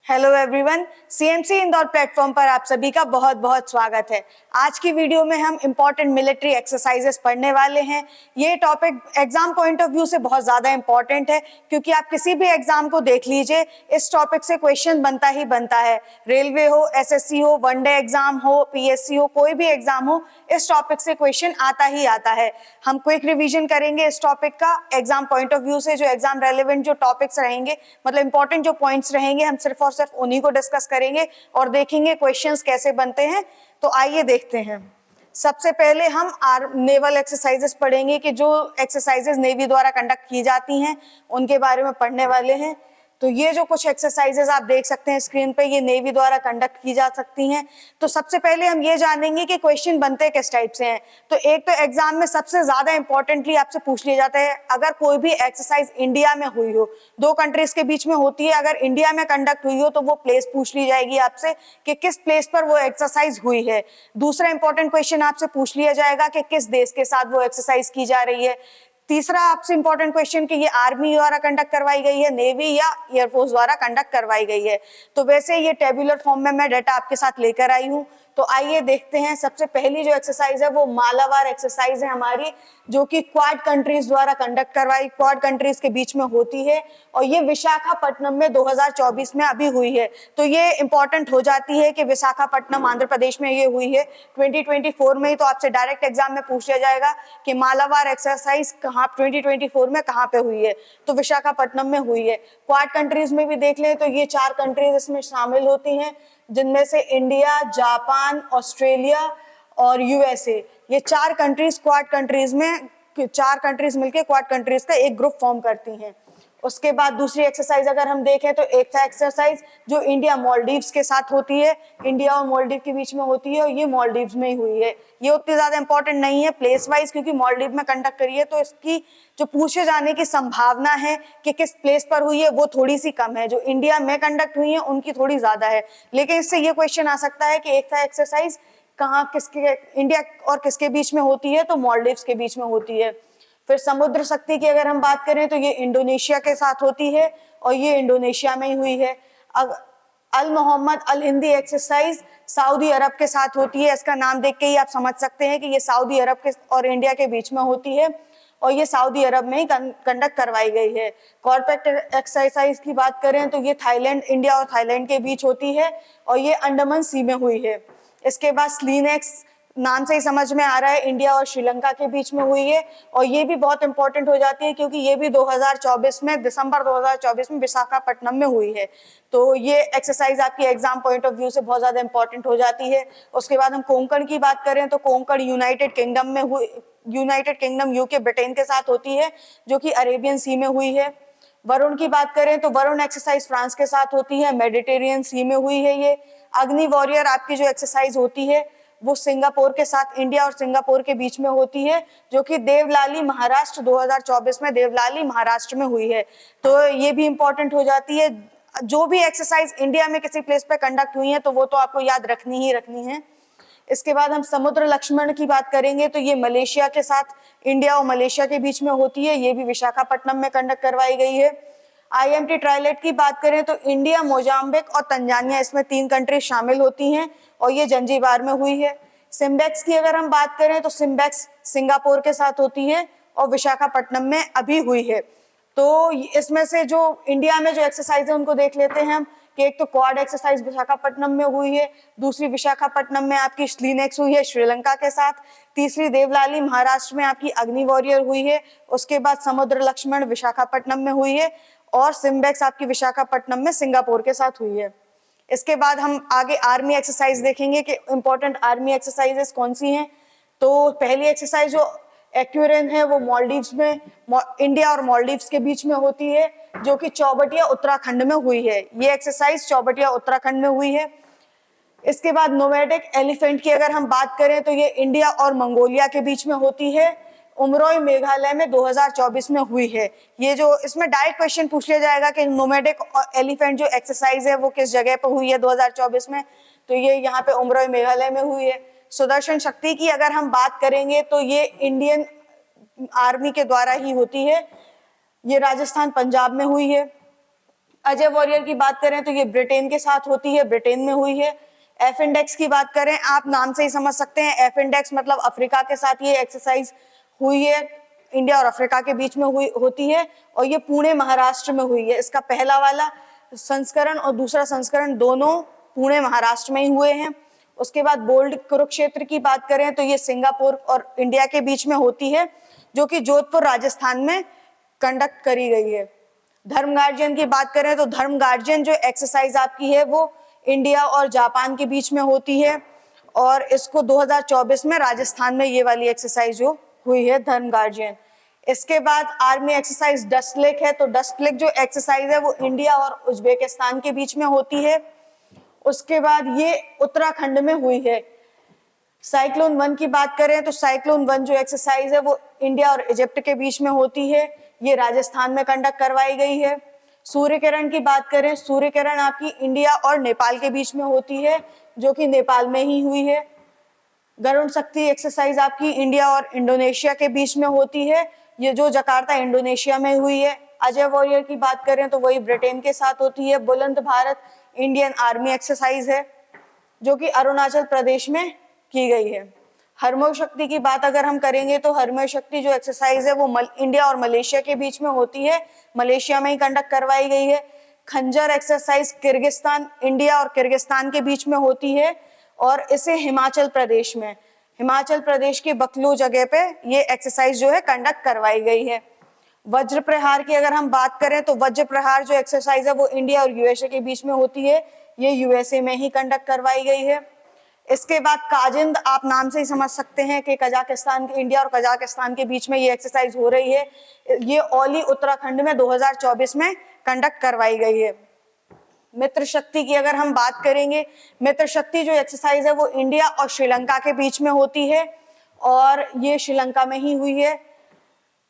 Hello everyone, CMC Indore platform पर आप सभी का बहुत बहुत स्वागत है। आज की वीडियो में हम इंपॉर्टेंट मिलिट्री एक्सरसाइजेस पढ़ने वाले हैं। ये topic exam point of view से बहुत ज़्यादा इंपॉर्टेंट है, क्योंकि आप किसी भी एग्जाम को देख लीजिए, इस टॉपिक से क्वेश्चन बनता ही बनता है। रेलवे हो, एसएससी हो, वनडे एग्जाम हो, पीएससी हो, कोई भी एग्जाम हो, इस टॉपिक से क्वेश्चन आता ही आता है। हम क्विक रिविजन करेंगे इस टॉपिक का एग्जाम पॉइंट ऑफ व्यू से। जो एग्जाम रेलेवेंट जो टॉपिक्स रहेंगे, मतलब इंपॉर्टेंट जो पॉइंट्स रहेंगे, हम सिर्फ और सिर्फ उन्हीं को डिस्कस करेंगे और देखेंगे क्वेश्चंस कैसे बनते हैं। तो आइए देखते हैं। सबसे पहले हम नेवल एक्सरसाइजेस पढ़ेंगे कि जो एक्सरसाइजेस नेवी द्वारा कंडक्ट की जाती हैं उनके बारे में पढ़ने वाले हैं। तो ये जो कुछ एक्सरसाइजेस आप देख सकते हैं स्क्रीन पे, ये नेवी द्वारा कंडक्ट की जा सकती हैं। तो सबसे पहले हम ये जानेंगे कि क्वेश्चन बनते किस टाइप से हैं। तो एक तो एग्जाम में सबसे ज्यादा इंपॉर्टेंटली आपसे पूछ लिया जाता है, अगर कोई भी एक्सरसाइज इंडिया में हुई हो, दो कंट्रीज के बीच में होती है, अगर इंडिया में कंडक्ट हुई हो तो वो प्लेस पूछ ली जाएगी आपसे कि किस प्लेस पर वो एक्सरसाइज हुई है। दूसरा इंपॉर्टेंट क्वेश्चन आपसे पूछ लिया जाएगा कि किस देश के साथ वो एक्सरसाइज की जा रही है। तीसरा आपसे इंपॉर्टेंट क्वेश्चन कि ये आर्मी द्वारा कंडक्ट करवाई गई है, नेवी या एयरफोर्स द्वारा कंडक्ट करवाई गई है। तो वैसे ये टेबुलर फॉर्म में मैं डाटा आपके साथ लेकर आई हूँ। तो आइए देखते हैं। सबसे पहली जो एक्सरसाइज है वो मालाबार एक्सरसाइज है हमारी, जो कि क्वाड कंट्रीज द्वारा कंडक्ट करवाई, क्वाड कंट्रीज के बीच में होती है, और ये विशाखापट्टनम में 2024 में अभी हुई है। तो ये इंपॉर्टेंट हो जाती है कि विशाखापट्टनम आंध्र प्रदेश में ये हुई है 2024 में ही। तो आपसे डायरेक्ट एग्जाम में पूछ लिया जाएगा कि मालाबार एक्सरसाइज कहाँ 2024 में कहाँ पे हुई है, तो विशाखापट्टनम में हुई है। क्वाड कंट्रीज में भी देख लें तो ये 4 कंट्रीज इसमें शामिल होती हैं, जिनमें से इंडिया, जापान, ऑस्ट्रेलिया और यूएसए। ये 4 कंट्रीज क्वाड कंट्रीज में, 4 कंट्रीज मिलकर क्वाड कंट्रीज का एक ग्रुप फॉर्म करती हैं। उसके बाद दूसरी एक्सरसाइज अगर हम देखें तो एक था एक्सरसाइज जो इंडिया मालदीव्स के साथ होती है, इंडिया और मालदीव के बीच में होती है, और ये मालदीव्स में ही हुई है। ये उतनी ज्यादा इंपॉर्टेंट नहीं है प्लेस वाइज, क्योंकि मालदीव में कंडक्ट करी है, तो इसकी जो पूछे जाने की संभावना है कि किस प्लेस पर हुई है वो थोड़ी सी कम है। जो इंडिया में कंडक्ट हुई है उनकी थोड़ी ज्यादा है। लेकिन इससे ये क्वेश्चन आ सकता है कि एक था एक्सरसाइज कहाँ किसके, इंडिया और किसके बीच में होती है, तो मालदीव्स के बीच में होती है। फिर समुद्र शक्ति की अगर हम बात करें तो ये इंडोनेशिया के साथ होती है, और ये इंडोनेशिया में ही हुई है। अल मोहम्मद अल हिंदी एक्सरसाइज सऊदी अरब के साथ होती है। इसका नाम देख के ही आप समझ सकते हैं कि ये सऊदी अरब के और इंडिया के बीच में होती है, और ये सऊदी अरब में ही कंडक्ट करवाई गई है। कॉर्पेट एक्सरसाइज की बात करें तो ये थाईलैंड, इंडिया और थाईलैंड के बीच होती है, और ये अंडमान सी में हुई है। इसके बाद स्लीनेक्स, नाम से ही समझ में आ रहा है, इंडिया और श्रीलंका के बीच में हुई है, और ये भी बहुत इंपॉर्टेंट हो जाती है क्योंकि ये भी 2024 में, दिसंबर 2024 में विशाखापट्टनम में हुई है। तो ये एक्सरसाइज आपकी एग्जाम पॉइंट ऑफ व्यू से बहुत ज्यादा इंपॉर्टेंट हो जाती है। उसके बाद हम कोंकण की बात करें तो कोंकण यूनाइटेड किंगडम में हुई, यूनाइटेड किंगडम यूके ब्रिटेन के साथ होती है, जो कि अरेबियन सी में हुई है। वरुण की बात करें तो वरुण एक्सरसाइज फ्रांस के साथ होती है, मेडिटेरियन सी में हुई है ये। अग्नि वॉरियर आपकी जो एक्सरसाइज होती है वो सिंगापुर के साथ, इंडिया और सिंगापुर के बीच में होती है, जो कि देवलाली महाराष्ट्र 2024 में देवलाली महाराष्ट्र में हुई है। तो ये भी इंपॉर्टेंट हो जाती है। जो भी एक्सरसाइज इंडिया में किसी प्लेस पे कंडक्ट हुई है तो वो तो आपको याद रखनी ही रखनी है। इसके बाद हम समुद्र लक्ष्मण की बात करेंगे तो ये मलेशिया के साथ, इंडिया और मलेशिया के बीच में होती है, ये भी विशाखापट्टनम में कंडक्ट करवाई गई है। आईएमटी ट्राइलेट की बात करें तो इंडिया, मोजाम्बिक और तंजानिया, इसमें 3 कंट्री शामिल होती हैं, और ये जंजीबार में हुई है। सिम्बेक्स की अगर हम बात करें तो सिम्बेक्स सिंगापुर के साथ होती है और विशाखापट्टनम में अभी हुई है। तो इसमें से जो इंडिया में जो एक्सरसाइज है उनको देख लेते हैं हम, कि एक तो क्वाड एक्सरसाइज विशाखापट्टनम में हुई है, दूसरी विशाखापट्टनम में आपकी स्लीनेक्स हुई है श्रीलंका के साथ, तीसरी देवलाली महाराष्ट्र में आपकी अग्नि वॉरियर हुई है, उसके बाद समुद्र लक्ष्मण विशाखापट्टनम में हुई है, और सिम्बेक्स आपकी विशाखापट्टनम में सिंगापुर के साथ हुई है। इसके बाद हम आगे आर्मी एक्सरसाइज देखेंगे कि इंपॉर्टेंट आर्मी एक्सरसाइजेस कौन सी हैं। तो पहली एक्सरसाइज जो एक्यूरेन है वो मालदीव्स में, इंडिया और मालदीव्स के बीच में होती है, जो कि चौबटिया उत्तराखंड में हुई है। ये एक्सरसाइज चौबटिया उत्तराखंड में हुई है। इसके बाद नोमैडिक एलिफेंट की अगर हम बात करें तो ये इंडिया और मंगोलिया के बीच में होती है, उमरोई मेघालय में 2024 में हुई है। ये जो इसमें डायरेक्ट क्वेश्चन पूछ लिया जाएगा कि नोमैडिक एलिफेंट जो एक्सरसाइज है वो किस जगह पर हुई है 2024 में, तो ये यहाँ पे उमरोई मेघालय में हुई है। सुदर्शन शक्ति की अगर हम बात करेंगे तो ये इंडियन आर्मी के द्वारा ही होती है, ये राजस्थान पंजाब में हुई है। अजय वॉरियर की बात करें तो ये ब्रिटेन के साथ होती है, ब्रिटेन में हुई है। एफ इंडेक्स की बात करें, आप नाम से ही समझ सकते हैं, एफ इंडेक्स मतलब अफ्रीका के साथ ये एक्सरसाइज हुई है, इंडिया और अफ्रीका के बीच में होती है, और ये पुणे महाराष्ट्र में हुई है। इसका पहला वाला संस्करण और दूसरा संस्करण दोनों पुणे महाराष्ट्र में ही हुए हैं। उसके बाद बोल्ड कुरुक्षेत्र की बात करें तो ये सिंगापुर और इंडिया के बीच में होती है, जो कि जोधपुर राजस्थान में कंडक्ट करी गई है। धर्म गार्जियन की बात करें तो धर्म गार्जियन जो एक्सरसाइज आपकी है वो इंडिया और जापान के बीच में होती है, और इसको 2024 में राजस्थान में ये वाली एक्सरसाइज जो हुई है धर्म गार्जियन। इसके बाद आर्मी एक्सरसाइज डस्ट लेक है, तो डस्ट लेक जो एक्सरसाइज है वो इंडिया और उज्बेकिस्तान के बीच में होती है। उसके बाद ये उत्तराखंड में हुई है। साइक्लोन 1 की बात करें तो साइक्लोन 1 जो एक्सरसाइज है वो इंडिया और इजिप्ट के बीच में होती है, ये राजस्थान में कंडक्ट करवाई गई है। सूर्य किरण की बात करें, सूर्य किरण आपकी इंडिया और नेपाल के बीच में होती है, जो कि नेपाल में ही हुई है। गरुण शक्ति एक्सरसाइज आपकी इंडिया और इंडोनेशिया के बीच में होती है, ये जो जकार्ता इंडोनेशिया में हुई है। अजय वॉरियर की बात करें तो वही ब्रिटेन के साथ होती है। बुलंद भारत इंडियन आर्मी एक्सरसाइज है, जो कि अरुणाचल प्रदेश में की गई है। हरमोह शक्ति की बात अगर हम करेंगे तो हरमोह शक्ति जो एक्सरसाइज है वो इंडिया और मलेशिया के बीच में होती है, मलेशिया में ही कंडक्ट करवाई गई है। खंजर एक्सरसाइज किर्गिस्तान, इंडिया और किर्गिस्तान के बीच में होती है, और इसे हिमाचल प्रदेश के बकलू जगह पे ये एक्सरसाइज जो है कंडक्ट करवाई गई है। वज्र प्रहार की अगर हम बात करें तो वज्र प्रहार जो एक्सरसाइज है वो इंडिया और यूएसए के बीच में होती है, ये यूएसए में ही कंडक्ट करवाई गई है। इसके बाद काजिंद, आप नाम से ही समझ सकते हैं कि कजाकिस्तान, इंडिया और कजाकिस्तान के बीच में ये एक्सरसाइज हो रही है, ये ओली उत्तराखंड में 2024 में कंडक्ट करवाई गई है। मित्र शक्ति की अगर हम बात करेंगे, मित्र शक्ति जो एक्सरसाइज है वो इंडिया और श्रीलंका के बीच में होती है, और ये श्रीलंका में ही हुई है।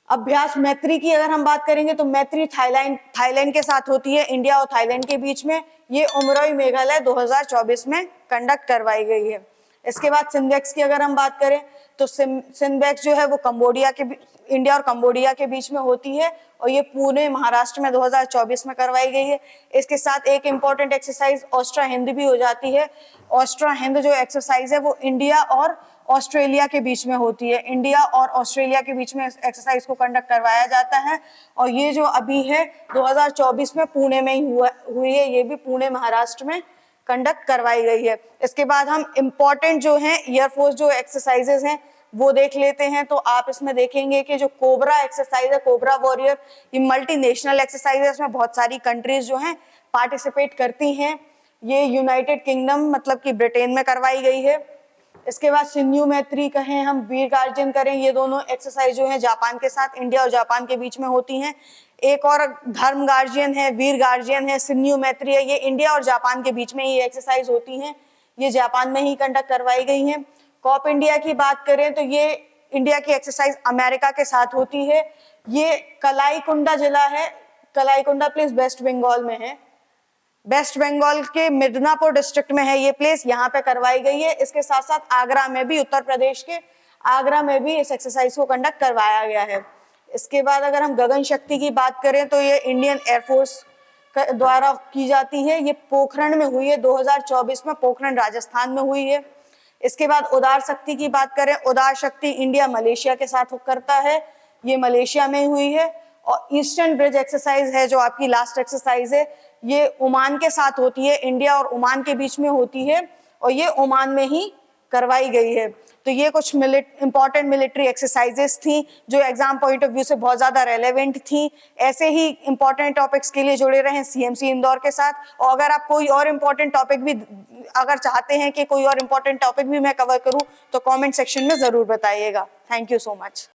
अभ्यास मैत्री की अगर हम बात करेंगे तो मैत्री थाईलैंड के साथ होती है, इंडिया और थाईलैंड के बीच में, ये उमरोई मेघालय 2024 में कंडक्ट करवाई गई है। इसके बाद सिंधेक्स की अगर हम बात करें तो सिंधेक्स जो है वो इंडिया और कंबोडिया के बीच में होती है, और ये पुणे महाराष्ट्र में 2024 में करवाई गई है। इसके साथ एक इंपॉर्टेंट एक्सरसाइज ऑस्ट्रा हिंद भी हो जाती है। ऑस्ट्रा हिंद जो एक्सरसाइज है वो इंडिया और ऑस्ट्रेलिया के बीच में होती है, इंडिया और ऑस्ट्रेलिया के बीच में एक्सरसाइज को कंडक्ट करवाया जाता है, और ये जो अभी है 2024 में पुणे में ही हुई है, ये भी पुणे महाराष्ट्र में कंडक्ट करवाई गई है। इसके बाद हम इम्पोर्टेंट जो हैं एयरफोर्स जो एक्सरसाइजेज हैं वो देख लेते हैं। तो आप इसमें देखेंगे कि जो कोबरा एक्सरसाइज है, कोबरा वॉरियर, ये मल्टीनेशनल एक्सरसाइज है, इसमें बहुत सारी कंट्रीज जो हैं पार्टिसिपेट करती हैं। ये यूनाइटेड किंगडम मतलब कि ब्रिटेन में करवाई गई है। इसके बाद सिन्यू मैत्री कहें हम, वीर गार्जियन करें, ये दोनों एक्सरसाइज जो है जापान के साथ, इंडिया और जापान के बीच में होती हैं। एक और धर्म गार्जियन है, वीर गार्जियन है, सिन्यू मैत्री है, ये इंडिया और जापान के बीच में ही एक्सरसाइज होती हैं, ये जापान में ही कंडक्ट करवाई गई हैं। कॉप इंडिया की बात करें तो ये इंडिया की एक्सरसाइज अमेरिका के साथ होती है, ये कलाईकुंडा जिला है, कलाईकुंडा प्लेस वेस्ट बंगाल में है, वेस्ट बंगाल के मिदनापुर डिस्ट्रिक्ट में है ये प्लेस, यहाँ पे करवाई गई है। इसके साथ साथ आगरा में भी, उत्तर प्रदेश के आगरा में भी इस एक्सरसाइज को कंडक्ट करवाया गया है। इसके बाद अगर हम गगन शक्ति की बात करें तो ये इंडियन एयरफोर्स द्वारा की जाती है, ये पोखरण में हुई है, 2024 में पोखरण राजस्थान में हुई है। इसके बाद उदार शक्ति की बात करें, उदार शक्ति इंडिया मलेशिया के साथ करता है, ये मलेशिया में हुई है। और ईस्टर्न ब्रिज एक्सरसाइज है जो आपकी लास्ट एक्सरसाइज है, ये ओमान के साथ होती है, इंडिया और ओमान के बीच में होती है, और ये ओमान में ही करवाई गई है। तो ये कुछ इंपॉर्टेंट मिलिट्री एक्सरसाइजेस थी जो एग्जाम पॉइंट ऑफ व्यू से बहुत ज्यादा रेलेवेंट थी। ऐसे ही इंपॉर्टेंट टॉपिक्स के लिए जुड़े रहें सीएमसी इंदौर के साथ, और अगर आप कोई और इंपॉर्टेंट टॉपिक भी अगर चाहते हैं कि कोई और इंपॉर्टेंट टॉपिक भी मैं कवर करूं तो कमेंट सेक्शन में जरूर बताइएगा। Thank you so much.